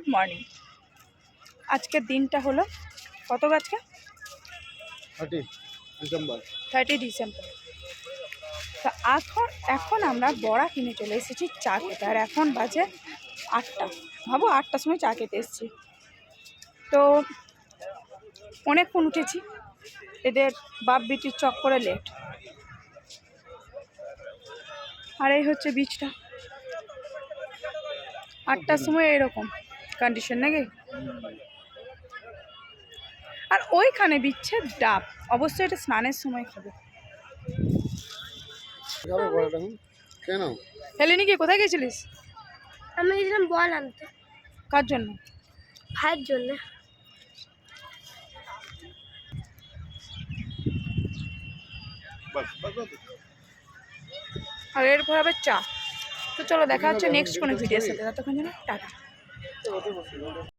Good morning. আজকের দিনটা হলো কত আজকে 30 ডিসেম্বর। তো এখন আমরা বড়া কিনে চলে এসেছি চা খেতে। আর এখন বাজে 8টা, ভাবো 8টার সময় চা খেতে এসেছি। তো অনেকক্ষণ উঠেছি, এদের বাপ বিটির চক্করে লেট। আর এই হচ্ছে বীজটা, 8টার সময় এরকম কন্ডিশন নাকি। আর ওইখানে বিচ্ছে ডাব, অবশ্যই এটা স্নানের সময় খাবে। হেলেনি কি কোথায় গেছিলিস? আমি গেছিলাম বল আনতে। কার জন্য? ভাইয়ের জন্য। আর এরপর আবার চা। তো চলো দেখা হচ্ছে নেক্সট কোনো ভিডিওর সাথে, ততক্ষণ যেন টাটা।